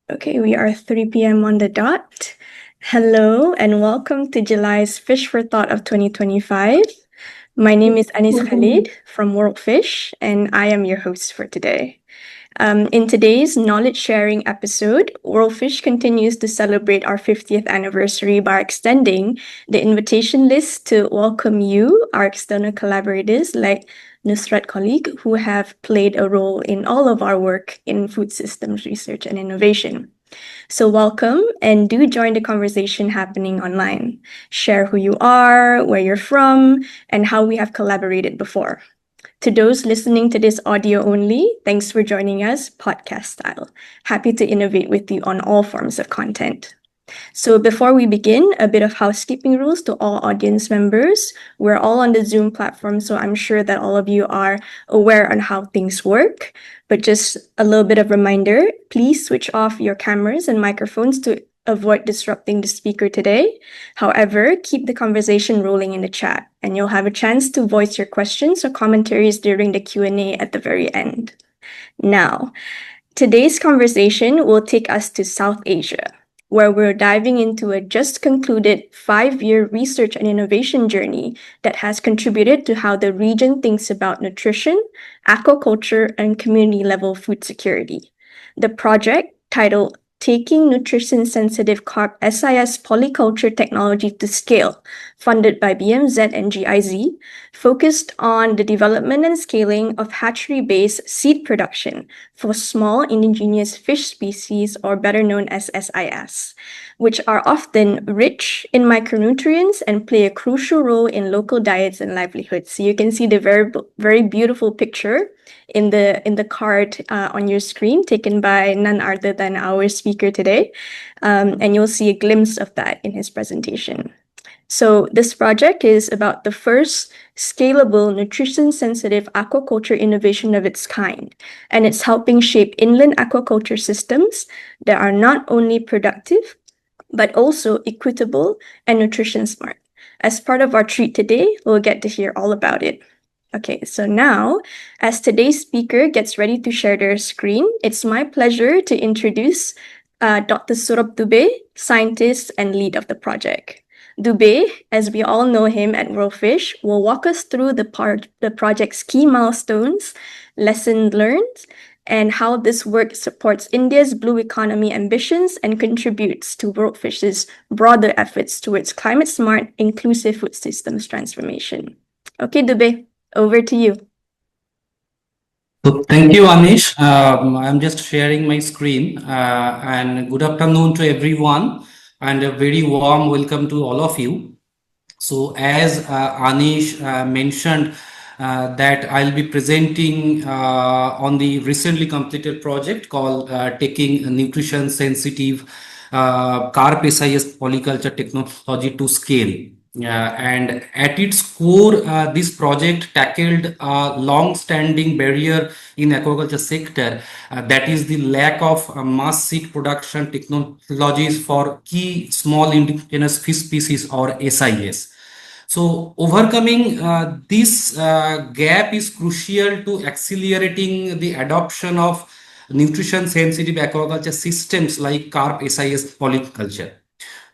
Okay, we are 3 p.m. on the dot. Hello and welcome to July's Fish4Thought of 2025. My name is Anis Khalid from WorldFish, and I am your host for today. In today's knowledge sharing episode, WorldFish continues to celebrate our 50th anniversary by extending the invitation list to welcome you, our external collaborators like Nusrat colleague, who have played a role in all of our work in food systems research and innovation. So welcome and do join the conversation happening online. Share who you are, where you're from, and how we have collaborated before. To those listening to this audio only, thanks for joining us podcast style. Happy to innovate with you on all forms of content. So before we begin, a bit of housekeeping rules to all audience members. We're all on the Zoom platform, so I'm sure that all of you are aware on how things work. But just a little bit of reminder, please switch off your cameras and microphones to avoid disrupting the speaker today. However, keep the conversation rolling in the chat, and you'll have a chance to voice your questions or commentaries during the Q&A at the very end. Now, today's conversation will take us to South Asia, where we're diving into a just concluded 5-year research and innovation journey that has contributed to how the region thinks about nutrition, aquaculture, and community-level food security. The project, titled Taking Nutrition-Sensitive Carp-SIS Polyculture Technology to Scale, funded by BMZ and GIZ, focused on the development and scaling of hatchery-based seed production for small indigenous fish species, or better known as SIS, which are often rich in micronutrients and play a crucial role in local diets and livelihoods. So you can see the very beautiful picture in the card on your screen, taken by none other than our speaker today. And you'll see a glimpse of that in his presentation. So this project is about the first scalable, nutrition-sensitive aquaculture innovation of its kind, and it's helping shape inland aquaculture systems that are not only productive, but also equitable and nutrition smart. As part of our treat today, we'll get to hear all about it. Okay, so now, as today's speaker gets ready to share their screen, it's my pleasure to introduce Dr. Sourabh Dubey, scientist and lead of the project. Dubey, as we all know him at WorldFish, will walk us through the project's key milestones, lessons learned, and how this work supports India's blue economy ambitions and contributes to WorldFish's broader efforts towards climate-smart, inclusive food systems transformation. Okay, Dubey, over to you. So thank you, Anish. I'm just sharing my screen, and good afternoon to everyone, and a very warm welcome to all of you. So as Anish mentioned, that I'll be presenting on the recently completed project called Taking Nutrition Sensitive Carp-SIS Polyculture Technology to Scale. And at its core, this project tackled a long-standing barrier in aquaculture sector, that is the lack of mass seed production technologies for key small indigenous fish species, or SIS. So overcoming this gap is crucial to accelerating the adoption of nutrition-sensitive aquaculture systems like Carp-SIS polyculture.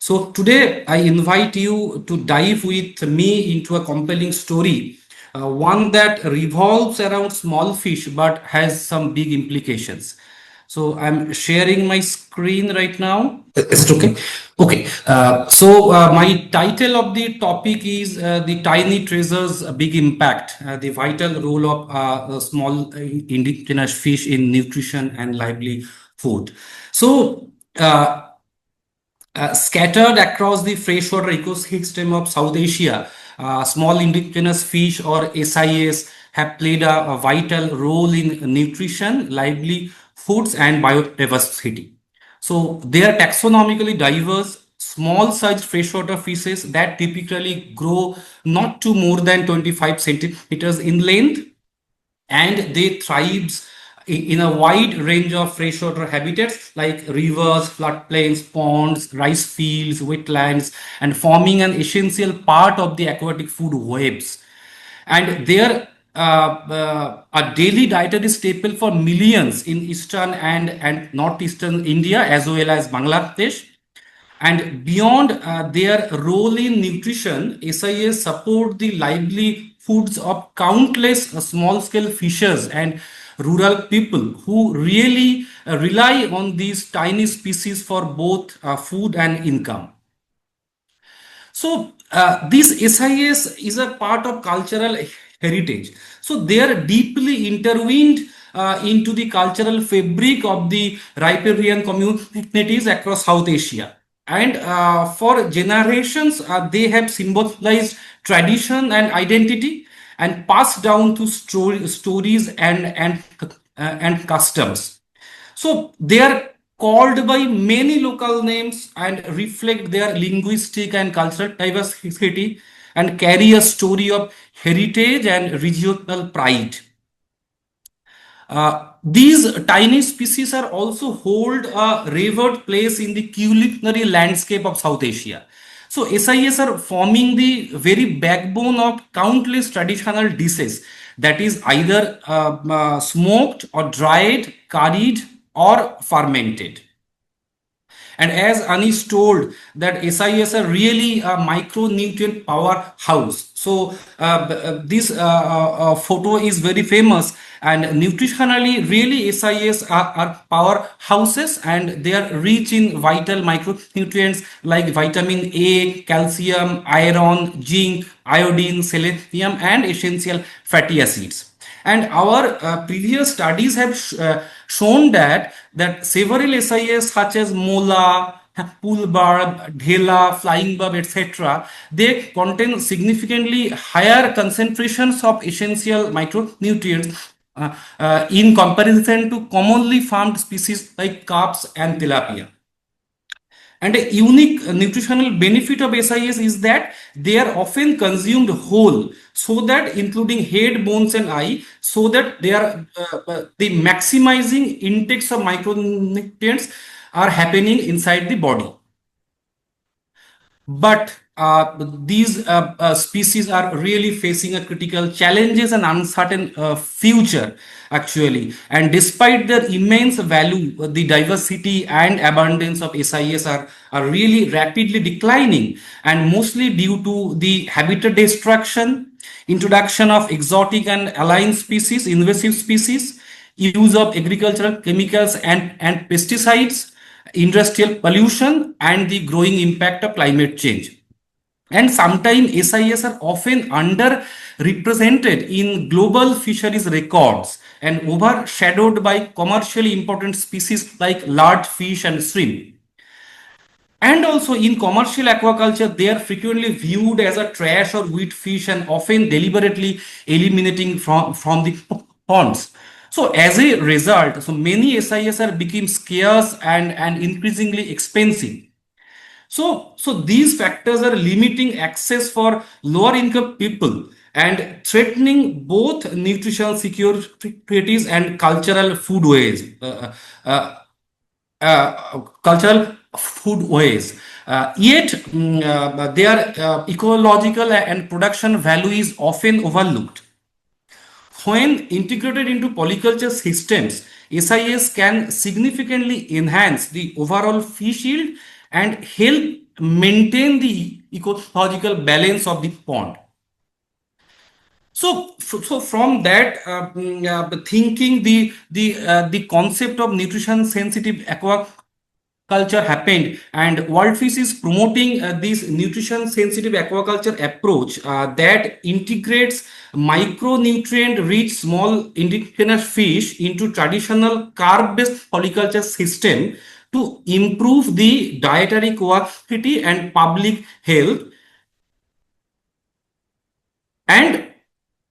So today I invite you to dive with me into a compelling story, one that revolves around small fish but has some big implications. So I'm sharing my screen right now. It's okay. Okay. So my title of the topic is The Tiny Treasures, Big Impact, the vital role of small indigenous fish in nutrition and livelihood. So scattered across the freshwater ecosystem of South Asia, small indigenous fish, or SIS, have played a vital role in nutrition, livelihoods, and biodiversity. So they are taxonomically diverse, small-sized freshwater fishes that typically grow not to more than 25 centimeters in length, and they thrive in a wide range of freshwater habitats like rivers, floodplains, ponds, rice fields, wetlands, and forming an essential part of the aquatic food webs. And their a daily dietary staple for millions in eastern and northeastern India as well as Bangladesh. And beyond their role in nutrition, SIS support the livelihoods of countless small-scale fishers and rural people who really rely on these tiny species for both food and income. So this SIS is a part of cultural heritage. So they are deeply intertwined into the cultural fabric of the riparian communities across South Asia. And for generations, they have symbolized tradition and identity and passed down to stories and customs. So they are called by many local names and reflect their linguistic and cultural diversity and carry a story of heritage and regional pride. These tiny species are also hold a revered place in the culinary landscape of South Asia. So SIS are forming the very backbone of countless traditional dishes that is either smoked or dried, curried or fermented. And as Anish told that SIS are really a micronutrient powerhouse. So this photo is very famous, and nutritionally really SIS are powerhouses, and they are rich in vital micronutrients like vitamin A, calcium, iron, zinc, iodine, selenium and essential fatty acids. And our previous studies have shown that several SIS such as mola, poolbarb, dhela, flying bug, etc., they contain significantly higher concentrations of essential micronutrients in comparison to commonly farmed species like carps and tilapia. And a unique nutritional benefit of SIS is that they are often consumed whole, so that including head, bones, and eye, so that they are the maximizing intakes of micronutrients are happening inside the body. But these species are really facing a critical challenges and uncertain future actually, and despite their immense value, the diversity and abundance of SIS are really rapidly declining, and mostly due to the habitat destruction, introduction of exotic and alien species, invasive species, use of agricultural chemicals and pesticides, industrial pollution, and the growing impact of climate change. And sometimes SIS are often underrepresented in global fisheries records and overshadowed by commercially important species like large fish and shrimp. And also in commercial aquaculture, they are frequently viewed as a trash or weed fish and often deliberately eliminating from the ponds. So as a result, so many SIS are become scarce and increasingly expensive. So these factors are limiting access for lower income people and threatening both nutritional securities and cultural foodways. Cultural foodways. Yet, their ecological and production value is often overlooked. When integrated into polyculture systems, SIS can significantly enhance the overall fish yield and help maintain the ecological balance of the pond. So from that thinking, the concept of nutrition sensitive aquaculture happened, and WorldFish is promoting this nutrition sensitive aquaculture approach that integrates micronutrient rich small indigenous fish into traditional carp-based polyculture system to improve the dietary quality and public health and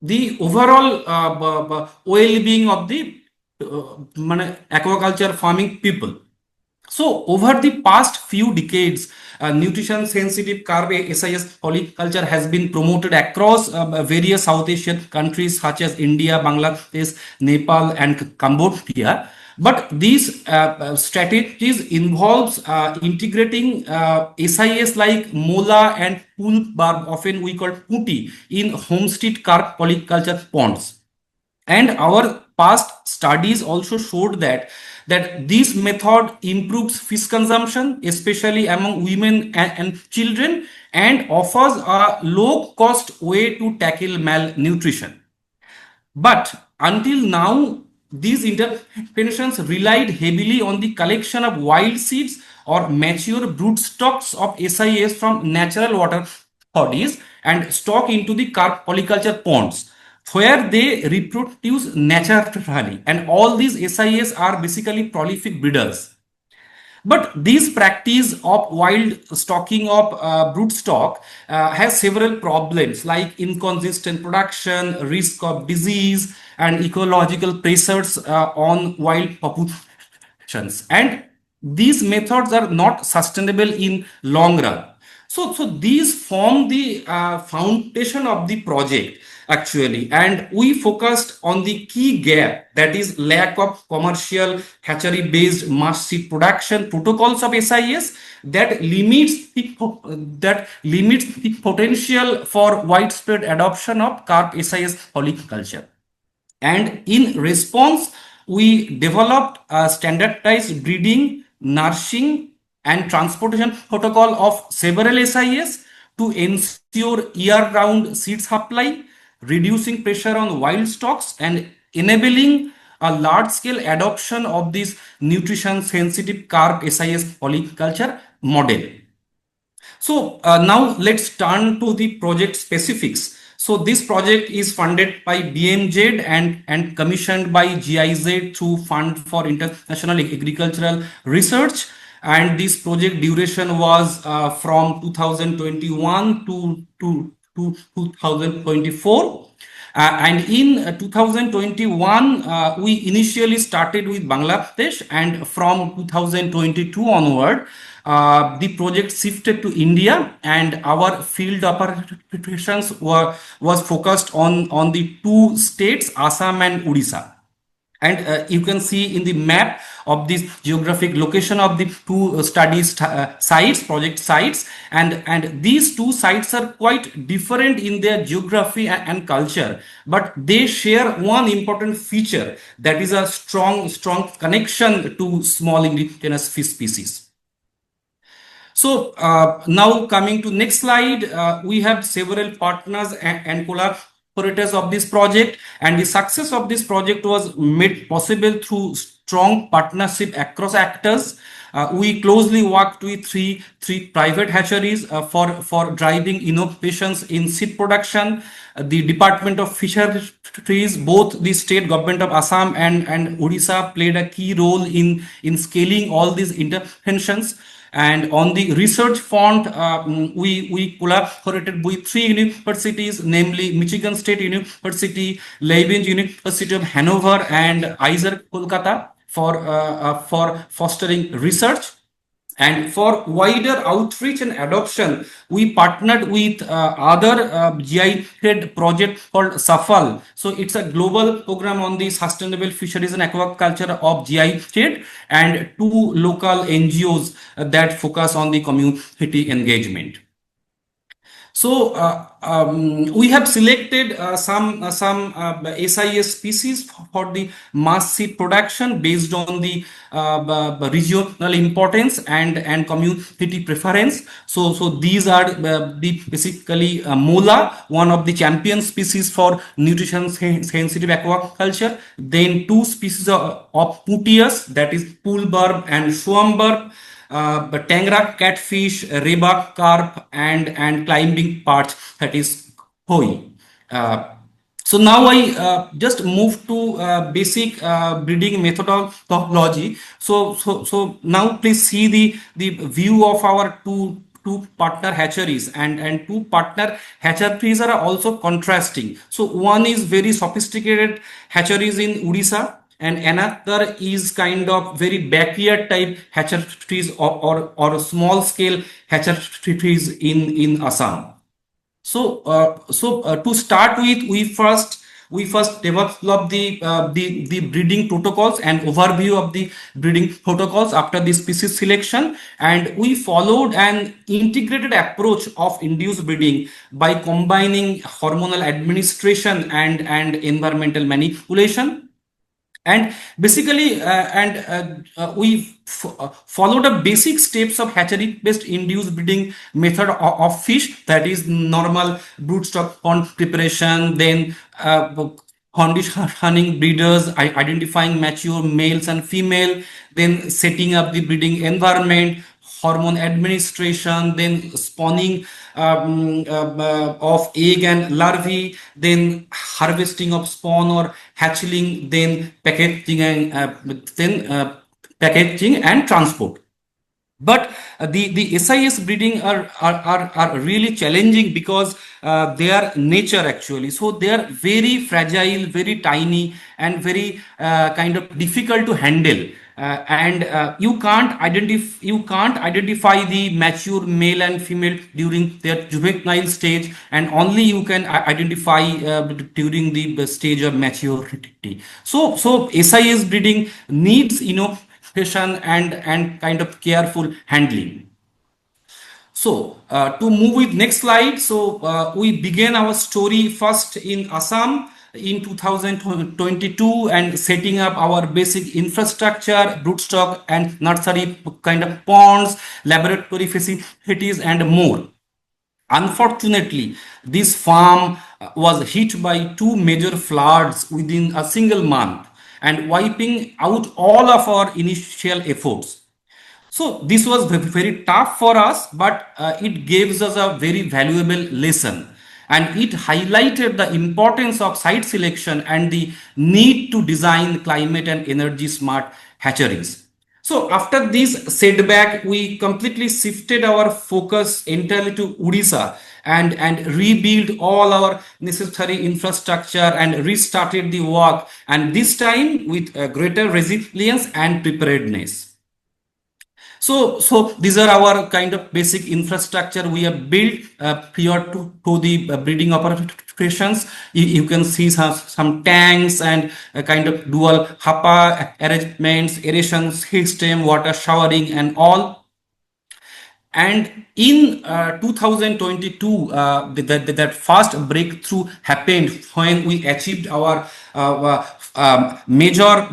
the overall well-being of the aquaculture farming people. So over the past few decades, nutrition sensitive Carp-SIS polyculture has been promoted across various South Asian countries such as India, Bangladesh, Nepal, and Cambodia. But these strategies involves integrating SIS like mola and pool barb, often we call putti, in homestead carp polyculture ponds. And our past studies also showed that this method improves fish consumption, especially among women and children, and offers a low cost way to tackle malnutrition. But until now, these interventions relied heavily on the collection of wild seeds or mature brood stocks of SIS from natural water bodies and stock into the carp polyculture ponds where they reproduce naturally. And all these SIS are basically prolific breeders. But this practice of wild stocking of broodstock has several problems like inconsistent production, risk of disease, and ecological pressures on wild populations. And these methods are not sustainable in long run. So these form the foundation of the project actually, and we focused on the key gap, that is lack of commercial hatchery-based mass seed production protocols of SIS that limits the potential for widespread adoption of Carp-SIS polyculture. And in response, we developed a standardized breeding, nourishing, and transportation protocol of several SIS to ensure year-round seed supply, reducing pressure on wild stocks, and enabling a large-scale adoption of this nutrition-sensitive Carp-SIS polyculture model. So now let's turn to the project specifics. So this project is funded by BMZ and commissioned by GIZ through Fund for International Agricultural Research. And this project duration was from 2021 to 2024. And in 2021, we initially started with Bangladesh, and from 2022 onward, the project shifted to India, and our field operations was focused on the two states, Assam and Odisha. And you can see in the map of this geographic location of the two sites, project sites, and these two sites are quite different in their geography and culture, but they share one important feature, that is a strong connection to small indigenous fish species. So now coming to next slide, we have several partners and collaborators of this project, and the success of this project was made possible through strong partnership across actors. We closely worked with three private hatcheries for driving innovations in seed production. The Department of Fisheries, both the state government of Assam and Odisha played a key role in scaling all these interventions. And on the research front, we collaborated with three universities, namely Michigan State University, Leibniz University of Hanover, and ISER Kolkata for fostering research. And for wider outreach and adoption, we partnered with other GI project called SAFAL. So it's a global program on the sustainable fisheries and aquaculture of GI, and two local NGOs that focus on the community engagement. So we have selected some SIS species for the mass seed production based on the regional importance and community preference. So these are basically Mola, one of the champion species for nutrition sensitive aquaculture. Then two species of Putius, that is poolburb and swamburb. Tangra catfish, reba carp, and climbing parts, that is koi. So now I just move to basic breeding methodology. So now please see the view of our two partner hatcheries, and two partner hatcheries are also contrasting. So one is very sophisticated hatcheries in Odisha, and another is kind of very backyard type hatcheries or small scale hatcheries in Assam. So to start with, we first we first developed the breeding protocols and overview of the breeding protocols after the species selection, and we followed an integrated approach of induced breeding by combining hormonal administration and environmental manipulation. And basically we followed the basic steps of hatchery based induced breeding method of fish, that is normal broodstock pond preparation, then conditioning breeders, identifying mature males and female, then setting up the breeding environment, hormone administration, then spawning of egg and larvae, then harvesting of spawn or hatchling, then packaging and transport. But the SIS breeding are really challenging because their nature actually. So they are very fragile, very tiny, and very kind of difficult to handle. And you can't identify the mature male and female during their juvenile stage, and only you can identify during the stage of maturity. So SIS breeding needs and kind of careful handling. So to move with next slide. So we began our story first in Assam in 2022 and setting up our basic infrastructure, broodstock and nursery kind of ponds, laboratory facilities and more. Unfortunately, this farm was hit by two major floods within a single month and wiping out all of our initial efforts. So this was very tough for us, but it gives us a very valuable lesson. And it highlighted the importance of site selection and the need to design climate and energy smart hatcheries. So after this setback, we completely shifted our focus entirely to Odisha and rebuilt all our necessary infrastructure and restarted the work, and this time with greater resilience and preparedness. So these are our kind of basic infrastructure we have built prior to the breeding operations. You can see some tanks and a kind of dual hapa arrangements, aeration system, water showering and all. And in 2022, that first breakthrough happened when we achieved our major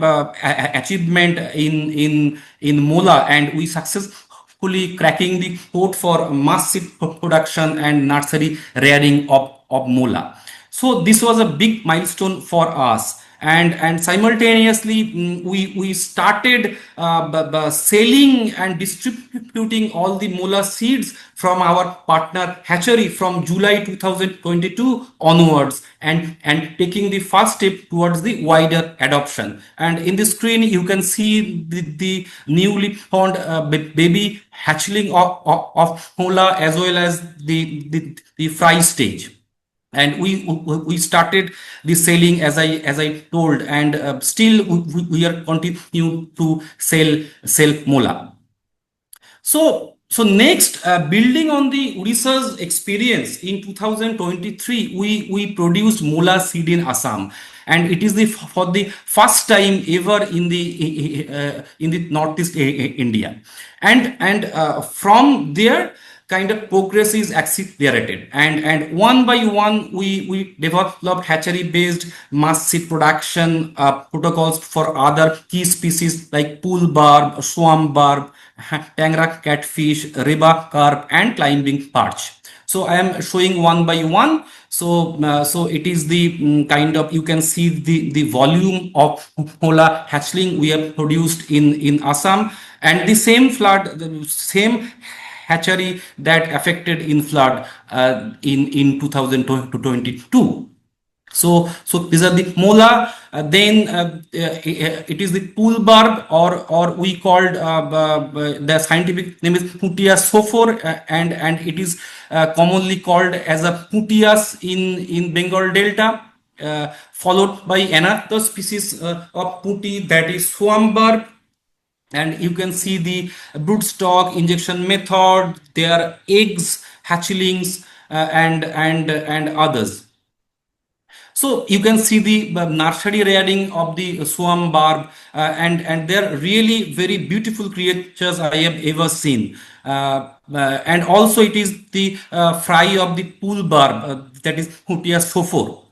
achievement in Mola, and we successfully cracking the code for mass seed production and nursery rearing of Mola. So this was a big milestone for us. And simultaneously we started selling and distributing all the mola seeds from our partner hatchery from July 2022 onwards, and taking the first step towards the wider adoption. And in the screen you can see the newly found baby hatchling of mola as well as the fry stage. And we started the selling as I told, and still we are continue to sell mola. So next, building on the Odisha's experience in 2023, we produced mola seed in Assam, and it is for the first time ever in the northeast India, and from there kind of progress is accelerated, and one by one we developed hatchery based mass seed production protocols for other key species like pool barb, swamp barb, Tangra catfish, riba carp and climbing perch. So I am showing one by one. So it is the kind of, you can see the volume of mola hatchling we have produced in Assam, and the same flood, the same hatchery that affected in flood in 2022. So these are the mola. Then it is the pool barb, or we called the scientific name is Putia sophor, and it is commonly called as a Putias in Bengal Delta. Followed by another species of puti, that is swamp barb. And you can see the broodstock injection method, their eggs, hatchlings, and others. So you can see the nursery rearing of the swamp barb, and they're really very beautiful creatures I have ever seen. And also it is the fry of the pool barb, that is Hutia sophor.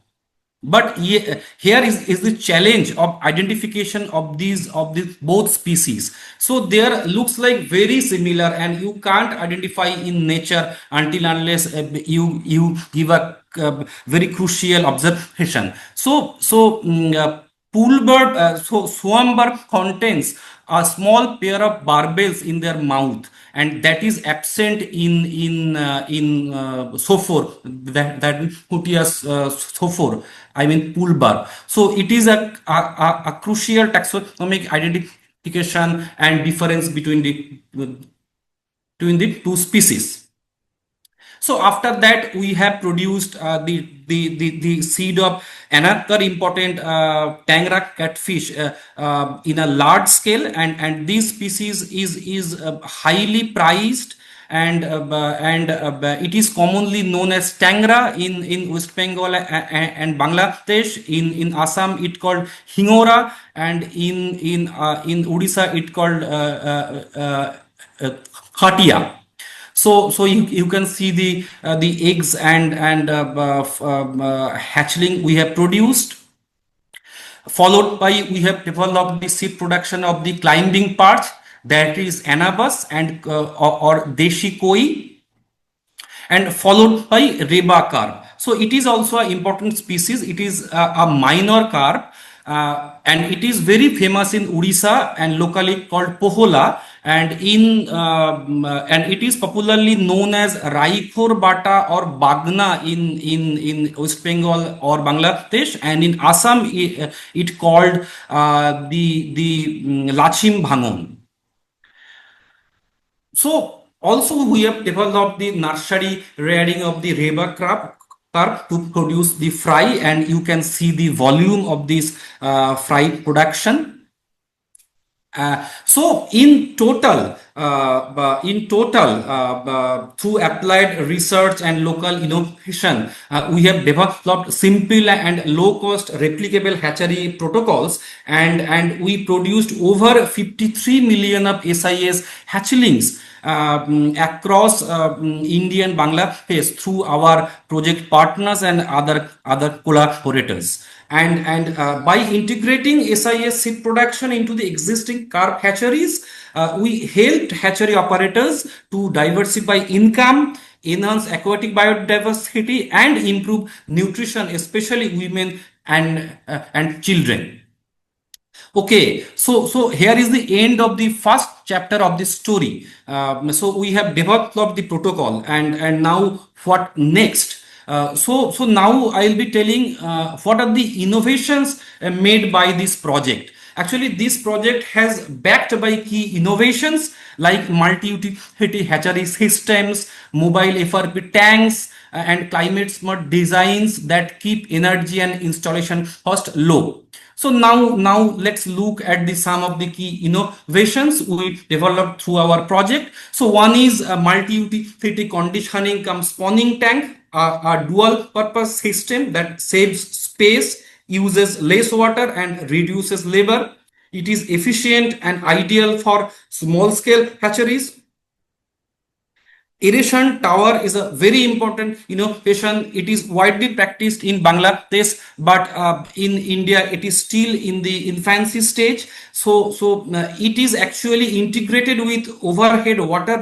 But here is the challenge of identification of these both species. So there looks like very similar, and you can't identify in nature until unless you give a very crucial observation. Pool bird, so swamp bird contains a small pair of barbels in their mouth, and that is absent in sophor, that Hutias sophor, I mean pool barb. So it is a crucial taxonomic identification and difference between the two species. So after that, we have produced the seed of another important Tangra catfish in a large scale, and this species is highly prized, and it is commonly known as Tangra in West Bengal and Bangladesh. In Assam, it called Hingora, and in Odisha, it called Khatia. So you can see the eggs and hatchling we have produced. Followed by, we have developed the seed production of the climbing parts, that is anabas and or deshi koi, and followed by reba carp. So it is also an important species. It is a minor carp, and it is very famous in Odisha and locally called pohola, and it is popularly known as Raikhor Bata or Bagna in West Bengal or Bangladesh, and in Assam it called the Lachim Bhangon. So also we have developed the nursery rearing of the Reba carp to produce the fry, and you can see the volume of this fry production. So in total, through applied research and local innovation, we have developed simple and low-cost replicable hatchery protocols, and we produced over 53 million of SIS hatchlings across India and Bangladesh through our project partners and other collaborators. And by integrating SIS seed production into the existing carp hatcheries, we helped hatchery operators to diversify income, enhance aquatic biodiversity, and improve nutrition, especially women and children. Okay, so here is the end of the first chapter of the story. So we have developed the protocol, and now what next? So now I'll be telling what are the innovations made by this project. Actually, this project has backed by key innovations like multi-utility hatchery systems, mobile FRP tanks, and climate smart designs that keep energy and installation cost low. So now let's look at some of the key innovations we developed through our project. So one is a multi-utility conditioning cum spawning tank, a dual purpose system that saves space, uses less water, and reduces labor. It is efficient and ideal for small scale hatcheries. Aeration tower is a very important innovation. It is widely practiced in Bangladesh, but in India it is still in the infancy stage. So it is actually integrated with overhead water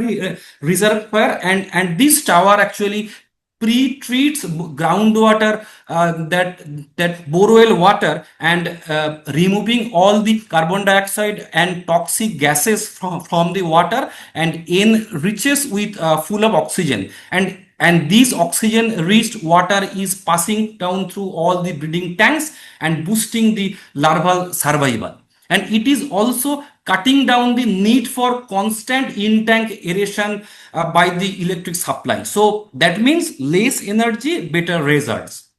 reservoir, and this tower actually pre-treats groundwater, that borewell water, and removing all the carbon dioxide and toxic gases from the water, and enriches with full of oxygen, and this oxygen rich water is passing down through all the breeding tanks and boosting the larval survival. And it is also cutting down the need for constant in-tank aeration by the electric supply. So that means less energy, better results.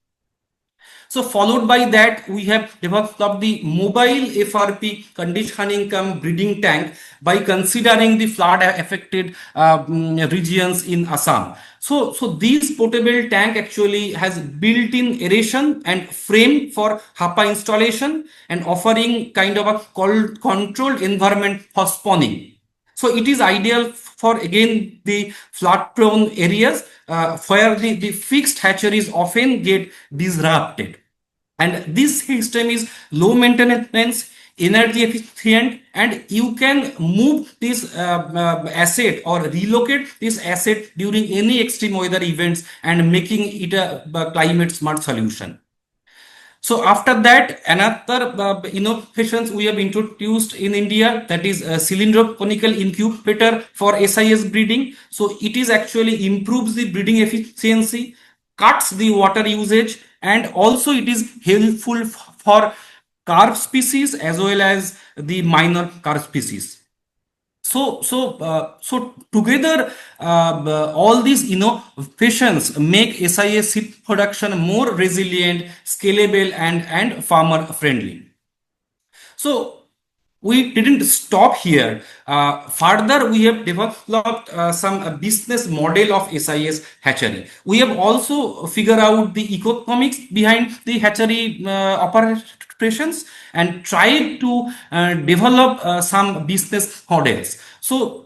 So followed by that, we have developed the mobile FRP conditioning cum breeding tank by considering the flood affected regions in Assam. So this portable tank actually has built-in aeration and frame for HAPA installation and offering kind of a controlled environment for spawning. So it is ideal for again the flood prone areas where the fixed hatcheries often get disrupted. And this system is low maintenance, energy efficient, and you can move this asset or relocate this asset during any extreme weather events and making it a climate smart solution. So after that, another innovations we have introduced in India, that is a cylindrical incubator for SIS breeding. So it is actually improves the breeding efficiency, cuts the water usage, and also it is helpful for carp species as well as the minor carp species. So together, all these innovations make SIS seed production more resilient, scalable, and farmer friendly. So we didn't stop here. Further, we have developed some business model of SIS hatchery. We have also figured out the economics behind the hatchery operations and tried to develop some business models. So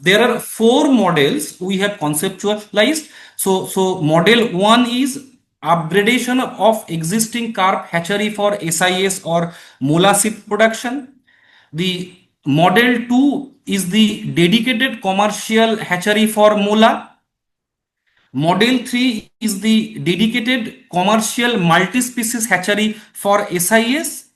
there are four models we have conceptualized. So model one is upgradation of existing carp hatchery for SIS or mola seed production. The model 2 is the dedicated commercial hatchery for mola. Model 3 is the dedicated commercial multi-species hatchery for SIS.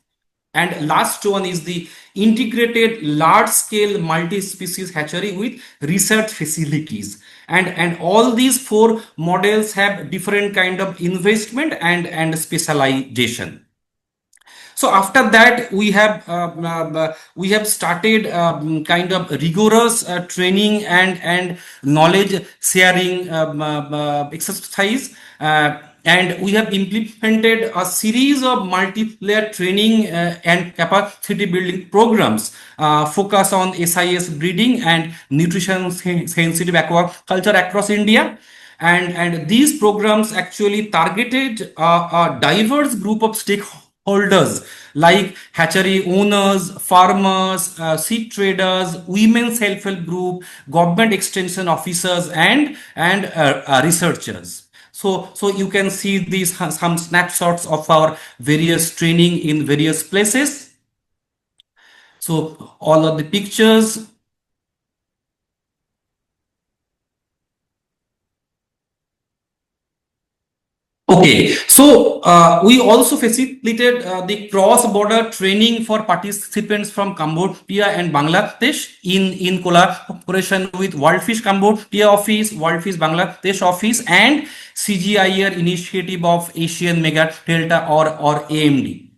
And last one is the integrated large-scale multi-species hatchery with research facilities. And all these four models have different kind of investment and specialization. So after that, we have started kind of rigorous training and knowledge sharing exercise. And we have implemented a series of multi-layer training and capacity building programs focus on SIS breeding and nutrition sensitive aquaculture across India. And these programs actually targeted a diverse group of stakeholders like hatchery owners, farmers, seed traders, women's self-help group, government extension officers, and researchers. So you can see these some snapshots of our various training in various places. So all of the pictures. Okay, so we also facilitated the cross-border training for participants from Cambodia and Bangladesh in collaboration with WorldFish Cambodia office, WorldFish Bangladesh office, and CGIAR initiative of Asian Mega Delta or AMD.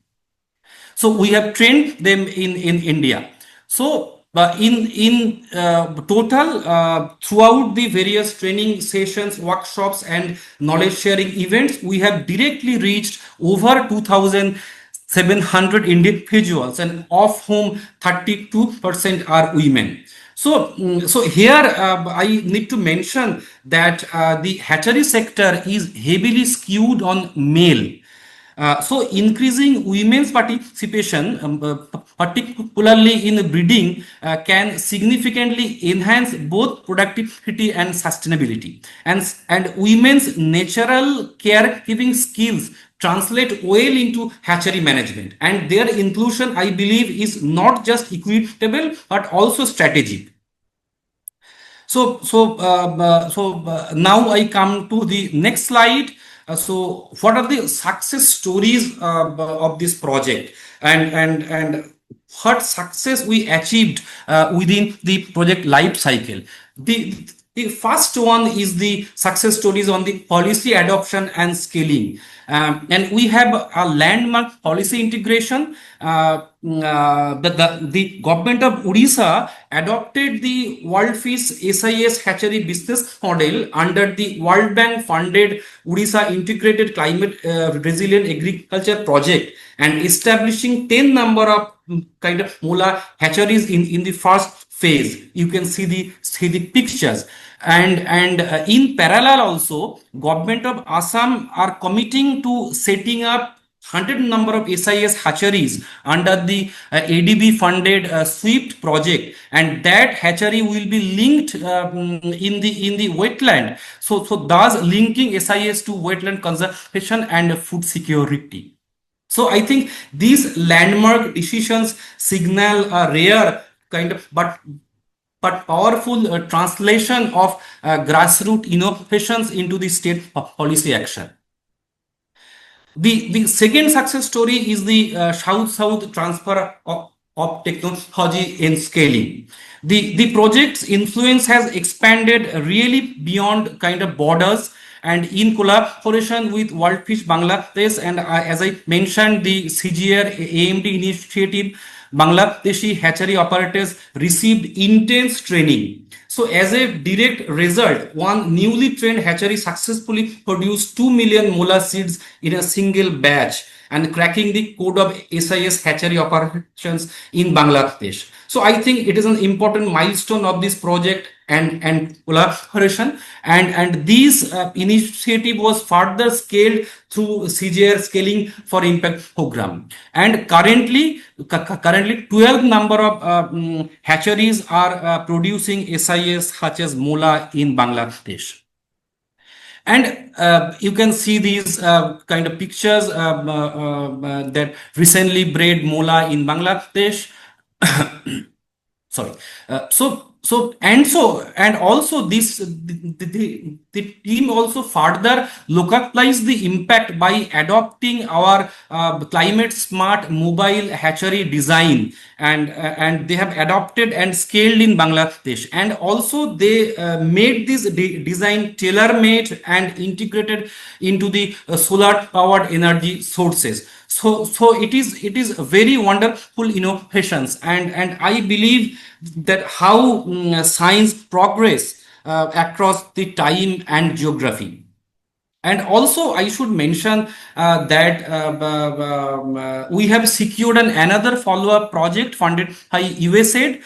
So we have trained them in India. So in total, throughout the various training sessions, workshops, and knowledge sharing events, we have directly reached over 2,700 individuals, and of whom 32% are women. So here I need to mention that the hatchery sector is heavily skewed on male. So increasing women's participation, particularly in breeding, can significantly enhance both productivity and sustainability. And women's natural caregiving skills translate well into hatchery management. And their inclusion, I believe, is not just equitable but also strategic. So now I come to the next slide. So what are the success stories of this project, and what success we achieved within the project life cycle? The first one is the success stories on the policy adoption and scaling. And we have a landmark policy integration. The government of Odisha adopted the WorldFish SIS hatchery business model under the World Bank funded Odisha Integrated Climate Resilient Agriculture Project and establishing 10 number of kind of mola hatcheries in the first phase. You can see the pictures. And in parallel also, government of Assam are committing to setting up 100 number of SIS hatcheries under the ADB funded SWIFT project, and that hatchery will be linked in the wetland. So thus linking SIS to wetland conservation and food security. So I think these landmark decisions signal a rare kind of but powerful translation of grassroots innovations into the state policy action. The second success story is the South-South transfer of technology and scaling. The project's influence has expanded really beyond kind of borders, and in collaboration with WorldFish Bangladesh and as I mentioned, the CGR AMD initiative, Bangladeshi hatchery operators received intense training. So as a direct result, one newly trained hatchery successfully produced 2 million mola seeds in a single batch and cracking the code of SIS hatchery operations in Bangladesh. So I think it is an important milestone of this project and collaboration, and this initiative was further scaled through CGR scaling for impact program, and currently 12 number of hatcheries are producing SIS hatches mola in Bangladesh. And you can see these kind of pictures that recently bred mola in Bangladesh. Sorry. And also this the team also further localized the impact by adopting our climate smart mobile hatchery design, and they have adopted and scaled in Bangladesh, and also they made this design tailor made and integrated into the solar powered energy sources. So it is very wonderful innovations, and I believe that how science progress across the time and geography. And also, I should mention that we have secured another follow-up project funded by USAID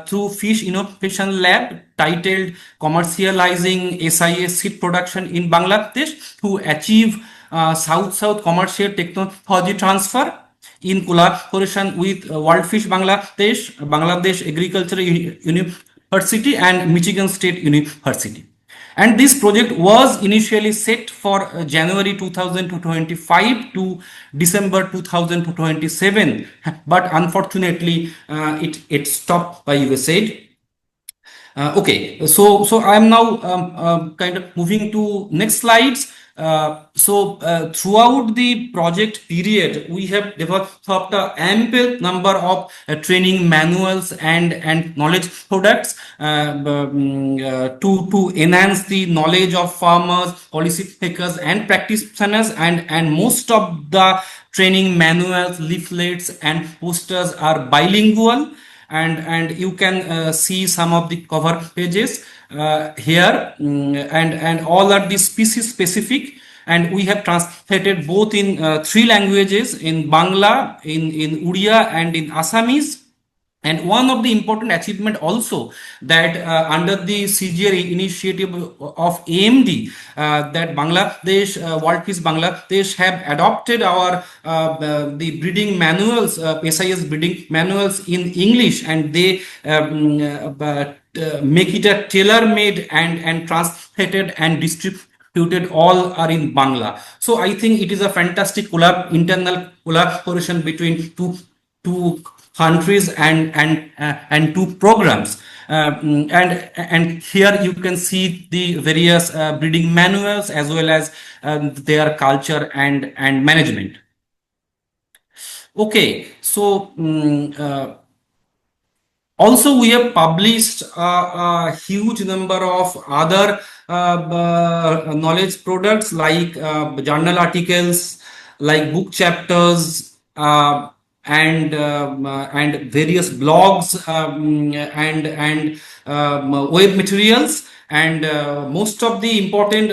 through Fish Innovation Lab titled Commercializing SIS Seed Production in Bangladesh to achieve South-South commercial technology transfer in collaboration with WorldFish Bangladesh, Bangladesh Agriculture University and Michigan State University. And this project was initially set for January 2025 to December 2027, but unfortunately it stopped by USAID. Okay, so I am now kind of moving to next slides. Throughout the project period, we have developed an ample number of training manuals and knowledge products to enhance the knowledge of farmers, policymakers, and practitioners. And most of the training manuals, leaflets, and posters are bilingual. And you can see some of the cover pages here, and all are the species specific, and we have translated both in 3 languages, in Bangla, in Odia, and in Assamese. And one of the important achievement also that under the CGR initiative of AMD, that Bangladesh, WorldFish Bangladesh have adopted our the breeding manuals, SIS breeding manuals in English, and they make it a tailor-made and translated and distributed. All are in Bangla. So I think it is a fantastic internal collaboration between two countries and 2 programs, and here you can see the various breeding manuals as well as their culture and management. Okay, so Also, we have published a huge number of other knowledge products like journal articles, like book chapters, and various blogs, and web materials. And most of the important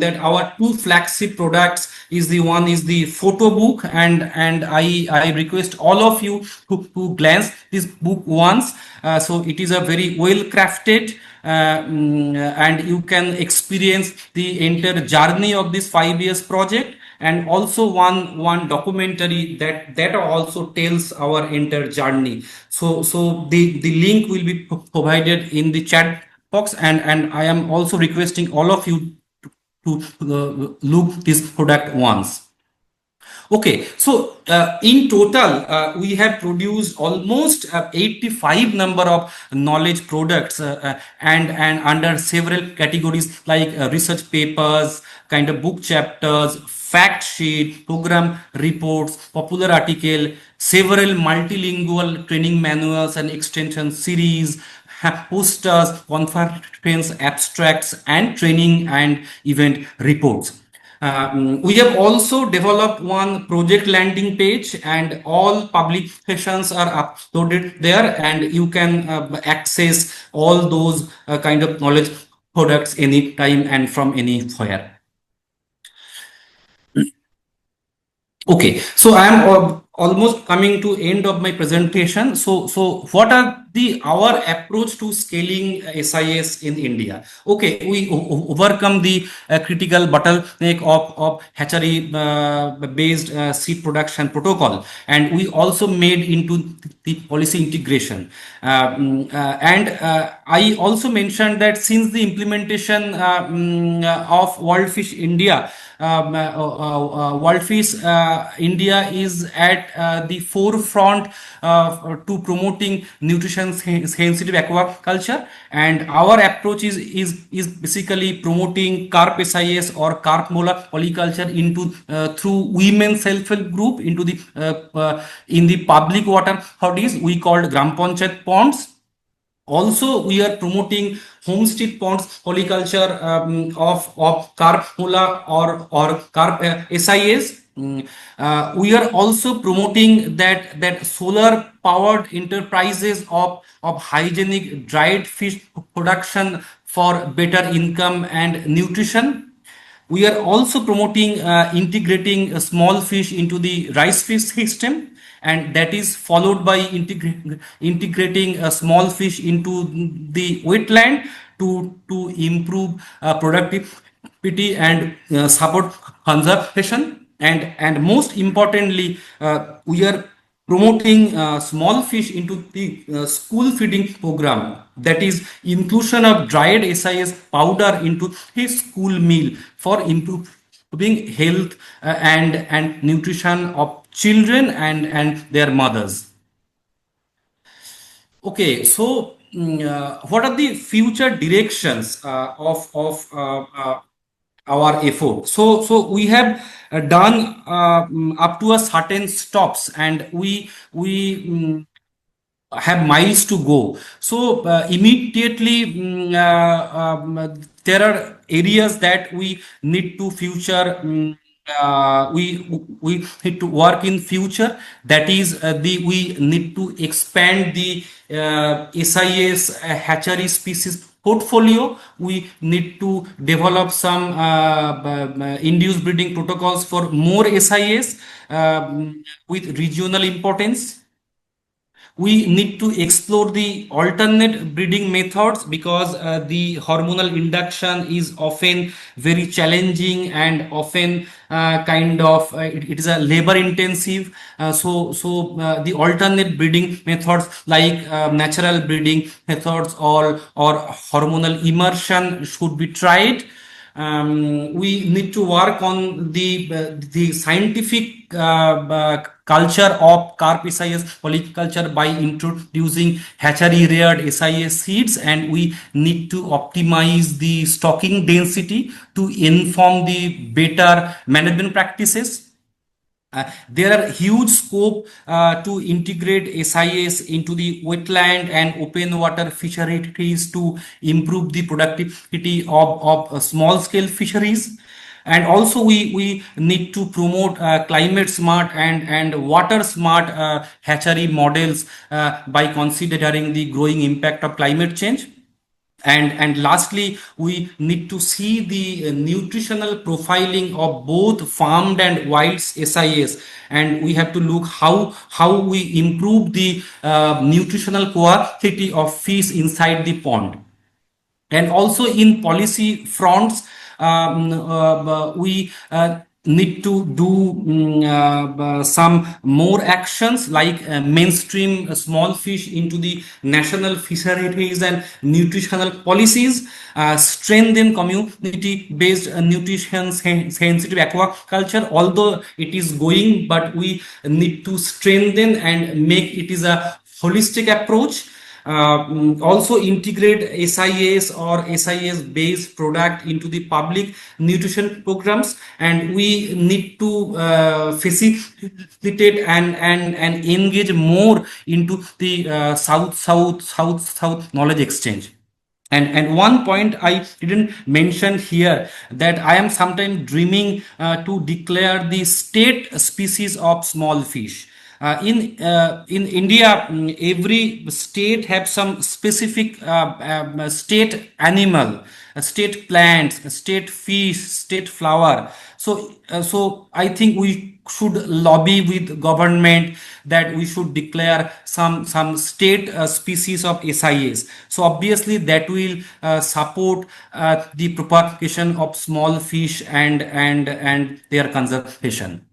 that our two flagship products is the photo book, and I request all of you to glance this book once. So it is a very well crafted, and you can experience the entire journey of this 5 years project, and also one documentary that also tells our entire journey. So the link will be provided in the chat box, and I am also requesting all of you to look this product once. Okay, so in total, we have produced almost 85 number of knowledge products, and under several categories like research papers, kind of book chapters, fact sheet, program reports, popular article, several multilingual training manuals and extension series, posters, conference abstracts, and training and event reports. We have also developed one project landing page, and all publications are uploaded there, and you can access all those kind of knowledge products anytime and from anywhere. Okay, so I am almost coming to end of my presentation. So what are our approach to scaling SIS in India? Okay, we overcome the critical bottleneck of hatchery based seed production protocol, and we also made into the policy integration. And I also mentioned that since the implementation of WorldFish India, WorldFish India is at the forefront to promoting nutrition sensitive aquaculture, and our approach is basically promoting Carp-SIS or carp mola polyculture into through women self-help group into the in the public water bodies we called Gram Panchayat ponds. Also, we are promoting homestead ponds polyculture of carp mola or carp SIS. We are also promoting that solar powered enterprises of hygienic dried fish production for better income and nutrition. We are also promoting integrating small fish into the rice fish system, and that is followed by integrating small fish into the wetland to improve productivity and support conservation. And most importantly, we are promoting small fish into the school feeding program, that is inclusion of dried SIS powder into his school meal for improving health and nutrition of children and their mothers. Okay, so what are the future directions of our effort? So we have done up to a certain stops, and we have miles to go. So immediately there are areas that we need to future. We need to work in future. That is we need to expand the SIS hatchery species portfolio. We need to develop some induced breeding protocols for more SIS with regional importance. We need to explore the alternate breeding methods, because the hormonal induction is often very challenging and often it is a labor intensive. So the alternate breeding methods like natural breeding methods or hormonal immersion should be tried. We need to work on the scientific culture of Carp-SIS polyculture by introducing hatchery reared SIS seeds, and we need to optimize the stocking density to inform the better management practices. There are huge scope to integrate SIS into the wetland and open water fisheries to improve the productivity of small scale fisheries. And also we need to promote climate smart and water smart hatchery models by considering the growing impact of climate change. And lastly, we need to see the nutritional profiling of both farmed and wild SIS, and we have to look how we improve the nutritional quality of fish inside the pond. And also in policy fronts, we need to do some more actions like mainstream small fish into the national fisheries and nutritional policies, strengthen community based nutrition sensitive aquaculture, although it is going, but we need to strengthen and make it is a holistic approach. Also integrate SIS or SIS based product into the public nutrition programs, and we need to facilitate and engage more into the south knowledge exchange. And one point I didn't mention here, that I am sometimes dreaming to declare the state species of small fish. In India, every state have some specific state animal, state plants, state fish, state flower. So I think we should lobby with government that we should declare some state species of SIS. So obviously that will support the propagation of small fish and their conservation.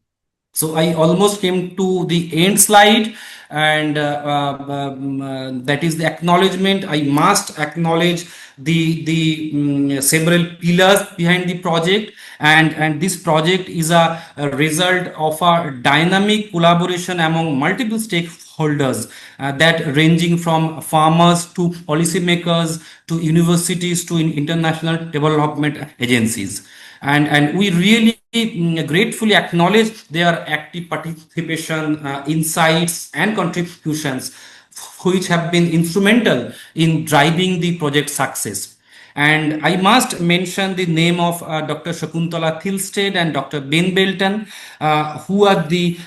So I almost came to the end slide, and that is the acknowledgement. I must acknowledge the several pillars behind the project, and this project is a result of a dynamic collaboration among multiple stakeholders, that ranging from farmers to policymakers to universities to international development agencies. And we really gratefully acknowledge their active participation, insights, and contributions, which have been instrumental in driving the project success. And I must mention the name of Dr. Shakuntala Thilsted and Dr. Ben Belton, who are the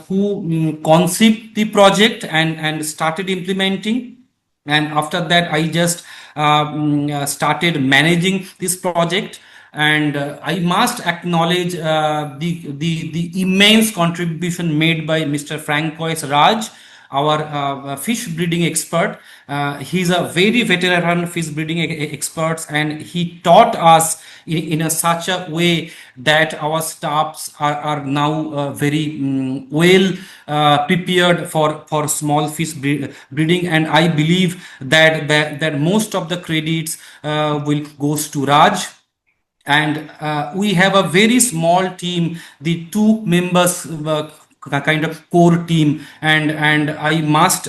who conceived the project and started implementing. And after that, I just started managing this project. And I must acknowledge the immense contribution made by Mr. Francois Raj, our fish breeding expert. He's a very veteran fish breeding expert, and he taught us in a such a way that our staffs are now very well prepared for small fish breeding. And I believe that most of the credits will goes to Raj. And we have a very small team, the two members kind of core team, and I must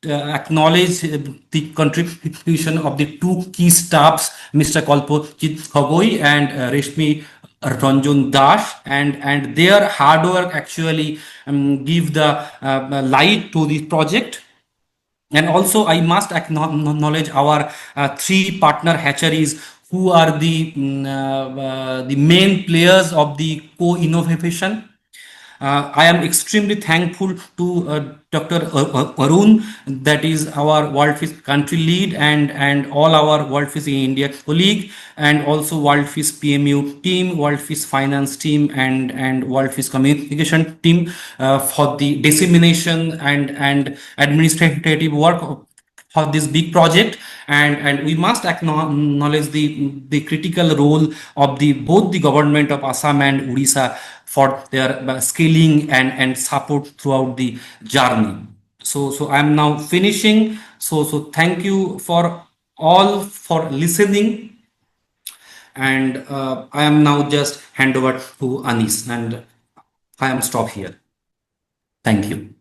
acknowledge the contribution of the two key staffs, Mr. Kalpojit Hagoi and Reshmi Ranjan Das, and their hard work actually give the light to the project. And also, I must acknowledge our three partner hatcheries, who are the main players of the co-innovation. I am extremely thankful to Dr. Arun, that is our WorldFish country lead, and all our WorldFish in India colleague, and also WorldFish PMU team, WorldFish finance team, and WorldFish communication team for the dissemination and administrative work for this big project. And we must acknowledge the critical role of the both the government of Assam and Odisha for their scaling and support throughout the journey. So I am now finishing. So thank you for all for listening, and I am now just hand over to Anis, and I am stop here. Thank you.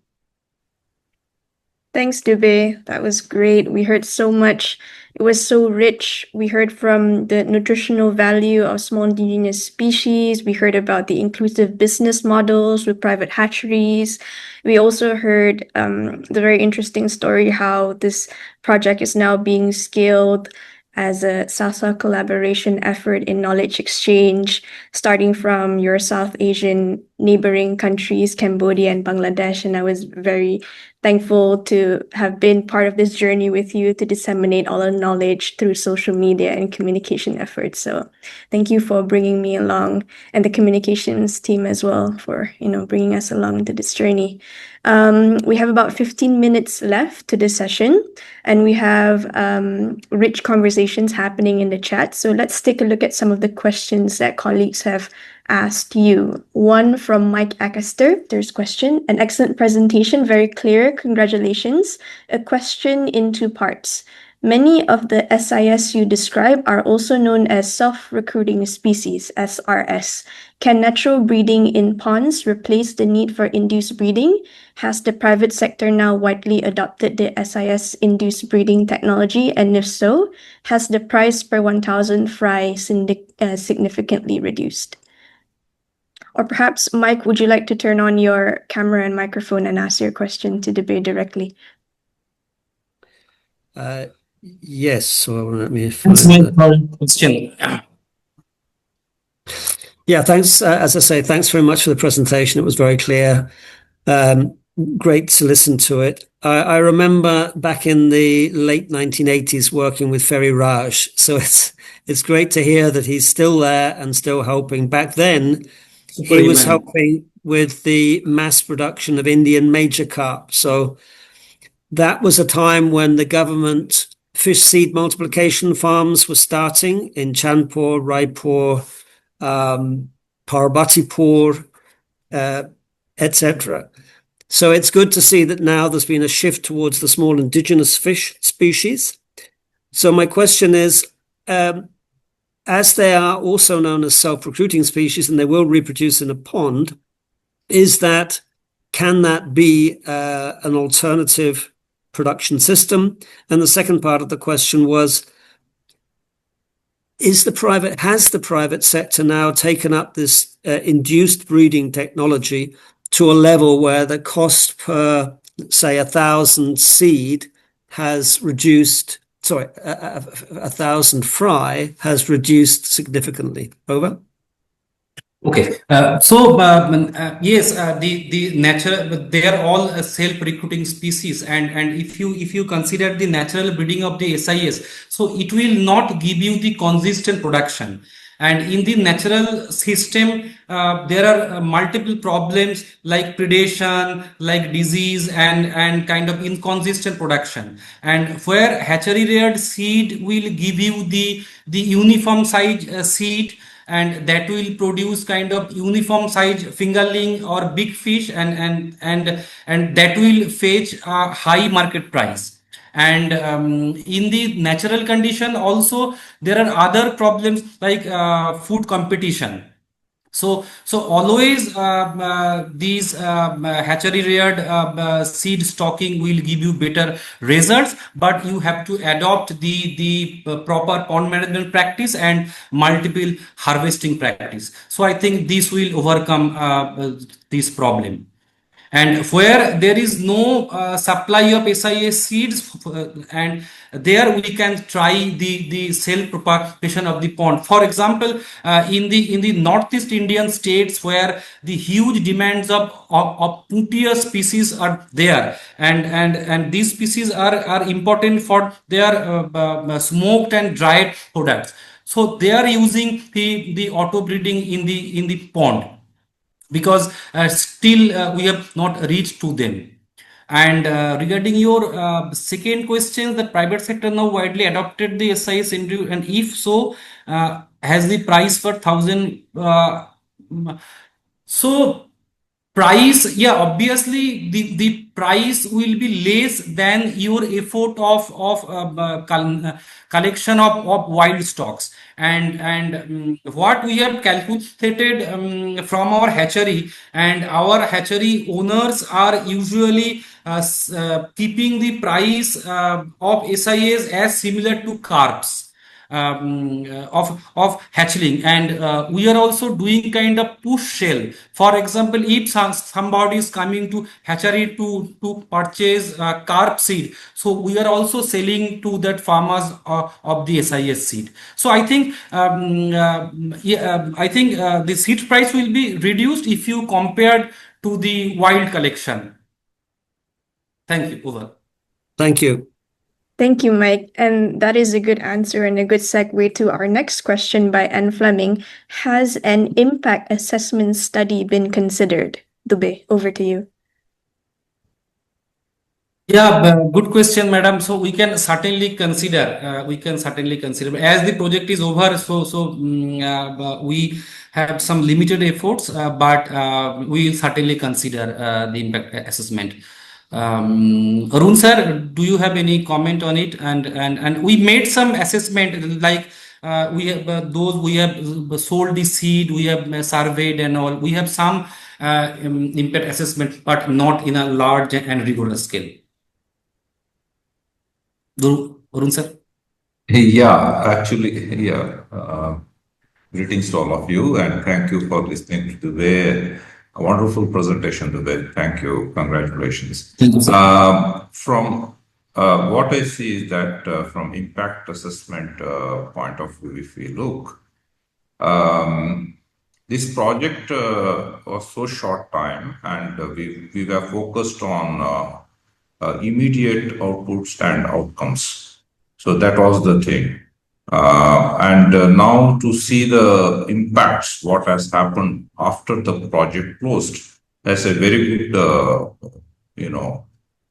Thanks, Dubey. That was great. We heard so much. It was so rich. We heard from the nutritional value of small indigenous species. We heard about the inclusive business models with private hatcheries. We also heard the very interesting story how this project is now being scaled as a SASA collaboration effort in knowledge exchange, starting from your South Asian neighboring countries, Cambodia and Bangladesh. And I was very thankful to have been part of this journey with you to disseminate all the knowledge through social media and communication efforts. So thank you for bringing me along, and the communications team as well for, bringing us along to this journey. We have about 15 minutes left to this session, and we have rich conversations happening in the chat. So let's take a look at some of the questions that colleagues have asked you. One from Mike Acaster. There's a question. An excellent presentation, very clear. Congratulations. A question in two parts. Many of the SIS you describe are also known as self-recruiting species, SRS. Can natural breeding in ponds replace the need for induced breeding? Has the private sector now widely adopted the SIS-induced breeding technology? And if so, has the price per 1,000 fry significantly reduced? Or perhaps, Mike, would you like to turn on your camera and microphone and ask your question to Dubey directly? Yes, so let me find the question. Yeah, thanks. As I say, thanks very much for the presentation. It was very clear. Great to listen to it. I remember back in the late 1980s working with Ferry Raj. So it's great to hear that he's still there and still helping. Back then, he was helping with the mass production of Indian major carp. So that was a time when the government fish seed multiplication farms were starting in Chandpur, Raipur, Parbatipur, etc. So it's good to see that now there's been a shift towards the small indigenous fish species. So my question is, as they are also known as self-recruiting species and they will reproduce in a pond, can that be an alternative production system? And the second part of the question was, has the private sector now taken up this induced breeding technology to a level where the cost per, say, 1,000 seed has reduced, 1,000 fry has reduced significantly? Over. Okay, yes, the natural, they are all self-recruiting species, and if you consider the natural breeding of the SIS, so it will not give you the consistent production. And in the natural system, there are multiple problems like predation, like disease, and kind of inconsistent production. And where hatchery reared seed will give you the uniform size seed, and that will produce kind of uniform size fingerling or big fish, and that will fetch a high market price. And in the natural condition also, there are other problems like food competition. So always these hatchery reared seed stocking will give you better results, but you have to adopt the proper pond management practice and multiple harvesting practice. So I think this will overcome this problem. And where there is no supply of SIS seeds, and there we can try the self propagation of the pond. For example, in the northeast Indian states where the huge demands of Puntia species are there, and these species are important for their smoked and dried products. So they are using the auto breeding in the pond, because still we have not reached to them. And regarding your second question, the private sector now widely adopted the SIS, and if so, has the price per 1,000 so price, yeah, obviously the price will be less than your effort of collection of wild stocks. And what we have calculated from our hatchery, and our hatchery owners are usually keeping the price of SIS as similar to carps of hatchling, and we are also doing kind of push sell. For example, if somebody is coming to hatchery to purchase carp seed, so we are also selling to that farmers of the SIS seed. So I think the seed price will be reduced if you compared to the wild collection. Thank you. Over. Thank you. Thank you, Mike. And that is a good answer and a good segue to our next question by Anne Fleming. Has an impact assessment study been considered? Dubey, over to you. Yeah, good question, madam. So we can certainly consider. As the project is over, we have some limited efforts, but we will certainly consider the impact assessment. Arun sir, do you have any comment on it? And we made some assessment, like we have those we have sold the seed, we have surveyed and all. We have some impact assessment, but not in a large and rigorous scale. Arun sir? Yeah, actually, yeah. Greetings to all of you, and thank you for listening to the way a wonderful presentation today. Thank you. Congratulations. Thank you, sir. From what I see is that from impact assessment point of view, if we look, this project was so short time, and we were focused on immediate outputs and outcomes. So that was the thing. Now to see the impacts, what has happened after the project closed, that's a very good,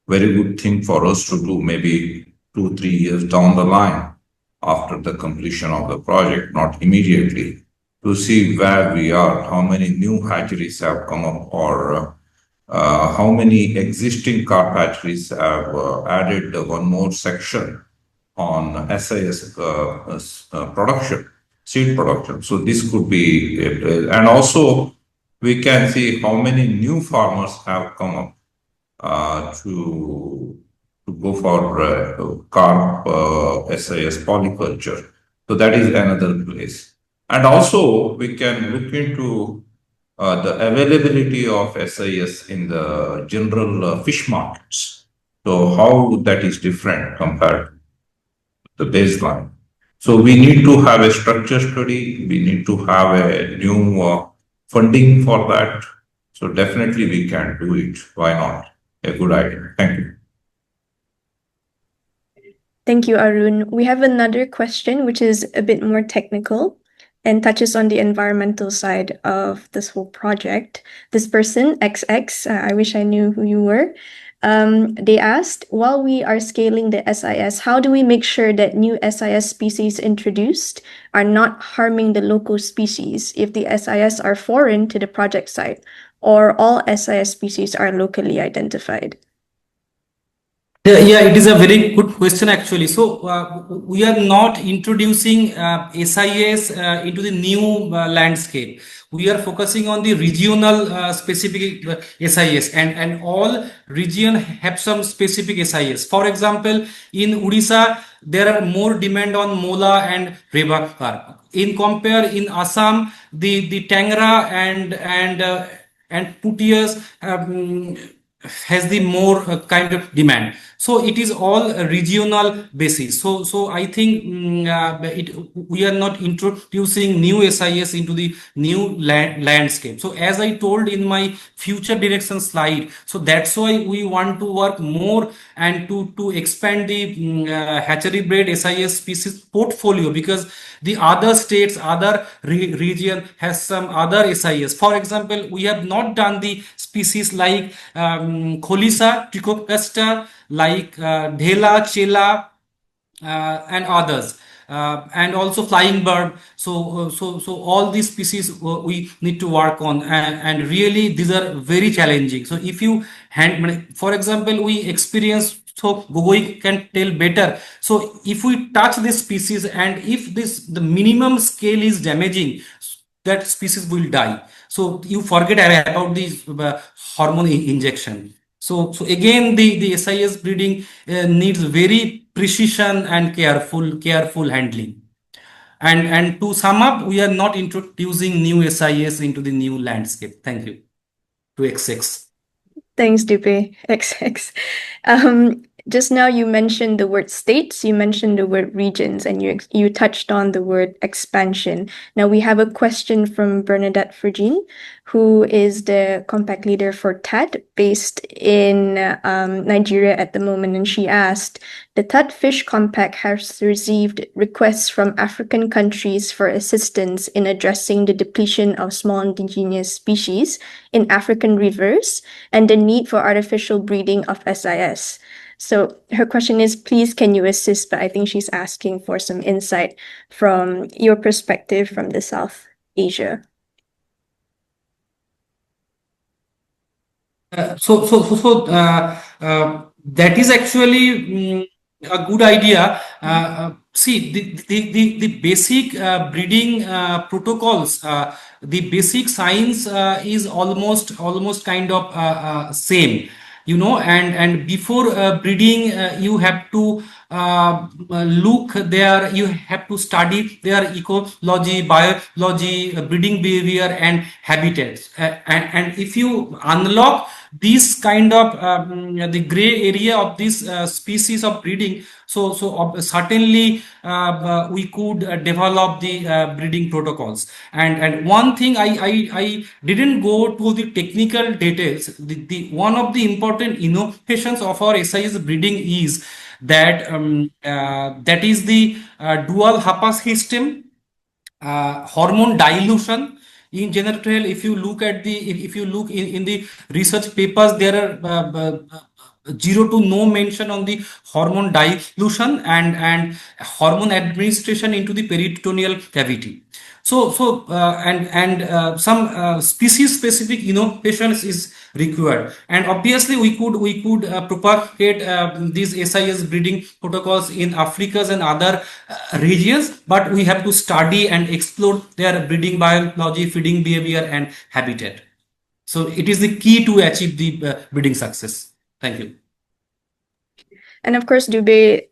very good thing for us to do, maybe 2-3 years down the line after the completion of the project, not immediately, to see where we are, how many new hatcheries have come up, or how many existing carp hatcheries have added one more section on SIS production, seed production. So this could be it. And also we can see how many new farmers have come up to go for carp SIS polyculture. So that is another place. And also we can look into the availability of SIS in the general fish markets. So how that is different compared to the baseline. So we need to have a structure study. We need to have a new funding for that. So definitely we can do it. Why not? A good idea. Thank you. Thank you, Arun. We have another question, which is a bit more technical and touches on the environmental side of this whole project. This person, XX, I wish I knew who you were. They asked, while we are scaling the SIS, how do we make sure that new SIS species introduced are not harming the local species if the SIS are foreign to the project site, or all SIS species are locally identified? Yeah, it is a very good question actually. So we are not introducing SIS into the new landscape. We are focusing on the regional specific SIS, and all region have some specific SIS. For example, in Odisha, there are more demand on mola and reba carp. In compare in Assam, the Tangra and Putias has the more kind of demand. So it is all a regional basis. So I think we are not introducing new SIS into the new landscape. So as I told in my future direction slide, so that's why we want to work more and to expand the hatchery-bred SIS species portfolio, because the other states, other region has some other SIS. For example, we have not done the species like Kholisa, Trichopesta, like Dhela, Chela, and others, and also flying bird. So all these species we need to work on, and really these are very challenging. So if you for example, we experience. So Gogoi can tell better. So if we touch this species, and if the minimum scale is damaging, that species will die. So you forget about this hormone injection. So again, the SIS breeding needs very precision and careful handling. And to sum up, we are not introducing new SIS into the new landscape. Thank you. To XX. Thanks, Dubey. XX. Just now you mentioned the word states, you mentioned the word regions, and you touched on the word expansion. Now we have a question from Bernadette Furgin, who is the compact leader for TAD based in Nigeria at the moment. And she asked, the TAD Fish Compact has received requests from African countries for assistance in addressing the depletion of small indigenous species in African rivers and the need for artificial breeding of SIS. So her question is, please, can you assist? But I think she's asking for some insight from your perspective from the South Asia. That is actually a good idea. See, the basic breeding protocols, the basic science is almost kind of same, you know, and before breeding, you have to look there, you have to study their ecology, biology, breeding behavior, and habitats. And if you unlock this kind of the gray area of this species of breeding, so certainly we could develop the breeding protocols. And one thing I didn't go to the technical details. The one of the important innovations of our SIS breeding is that that is the dual HAPA system, hormone dilution. In general, if you look at the if you look in the research papers, there are zero to no mention on the hormone dilution and hormone administration into the peritoneal cavity. So some species specific innovations is required, and obviously we could propagate these SIS breeding protocols in Africa and other regions, but we have to study and explore their breeding biology, feeding behavior, and habitat. So it is the key to achieve the breeding success. Thank you. And of course, Dubey,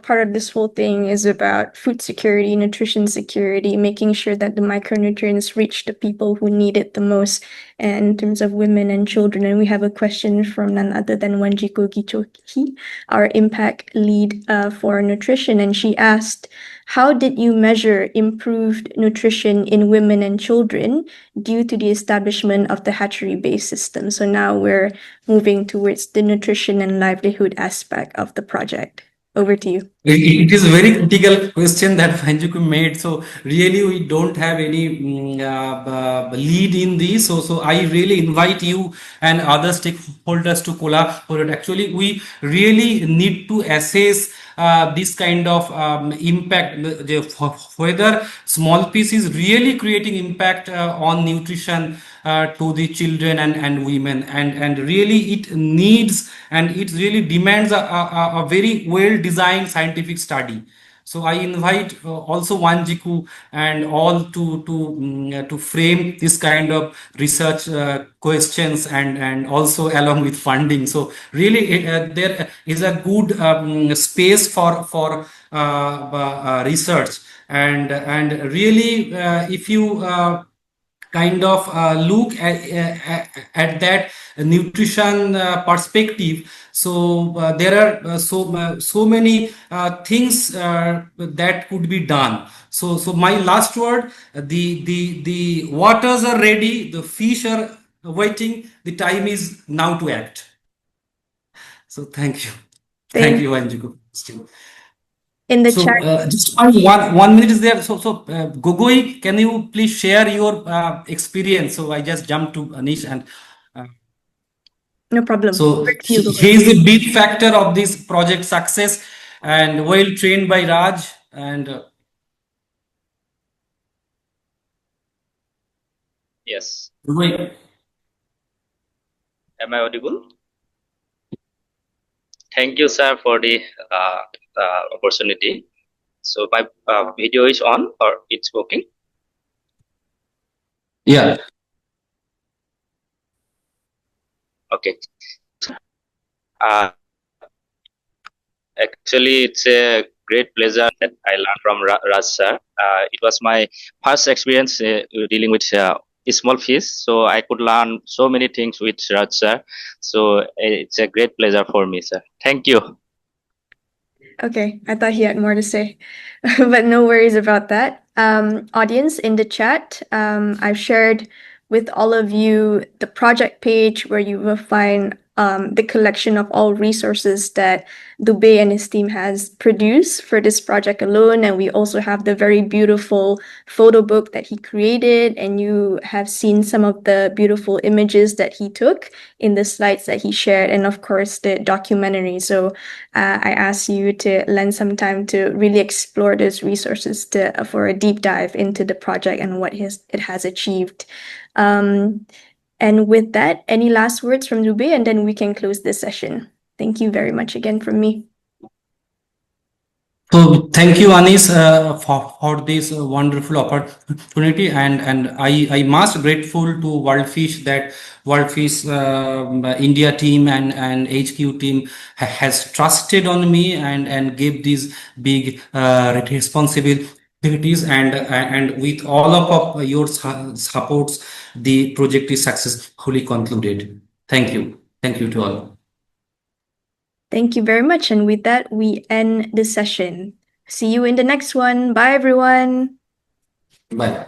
part of this whole thing is about food security, nutrition security, making sure that the micronutrients reach the people who need it the most, and in terms of women and children. And we have a question from none other than Wanjiko Gichoki, our impact lead for nutrition. And she asked, how did you measure improved nutrition in women and children due to the establishment of the hatchery-based system? So now we're moving towards the nutrition and livelihood aspect of the project. Over to you. It is a very critical question that Vanjuku made. So really, we don't have any lead in this. So I really invite you and other stakeholders to collaborate. Actually, we really need to assess this kind of impact, whether small piece is really creating impact on nutrition to the children and women, and really it needs and it really demands a very well designed scientific study. So I invite also Wanjiku and all to frame this kind of research questions and also along with funding. So really there is a good space for research, and really if you kind of look at that nutrition perspective. So there are so many things that could be done. So my last word: the waters are ready, the fish are waiting. The time is now to act. So thank you, thank you, Anjuku. In the chat, just one minute is there. So Gogoi, can you please share your experience? So I just jumped to Anish and no problem. so Over to you, Gogoi. he is the big factor of this project success and well trained by Raj and Yes. Gogoi. Am I audible? Thank you, sir, for the opportunity. So my video is on or it's working? Yeah. Okay. Uh, Actually, it's a great pleasure that I learned from Raj sir. It was my first experience dealing with small fish, so I could learn so many things with Raj sir. So it's a great pleasure for me, sir. Thank you. Okay, I thought he had more to say, but no worries about that. Audience in the chat, I've shared with all of you the project page where you will find the collection of all resources that Dubey and his team has produced for this project alone. And we also have the very beautiful photo book that he created. And you have seen some of the beautiful images that he took in the slides that he shared. And of course, the documentary. So I ask you to lend some time to really explore those resources for a deep dive into the project and what it has achieved. And with that, any last words from Dubey, and then we can close this session. Thank you very much again from me. So thank you, Anis, for this wonderful opportunity, and I must grateful to WorldFish that WorldFish India team and HQ team has trusted on me and gave these big responsibilities, and with all of your supports, the project is successfully concluded. Thank you to all. Thank you very much. And with that, we end the session. See you in the next one. Bye, everyone. Bye.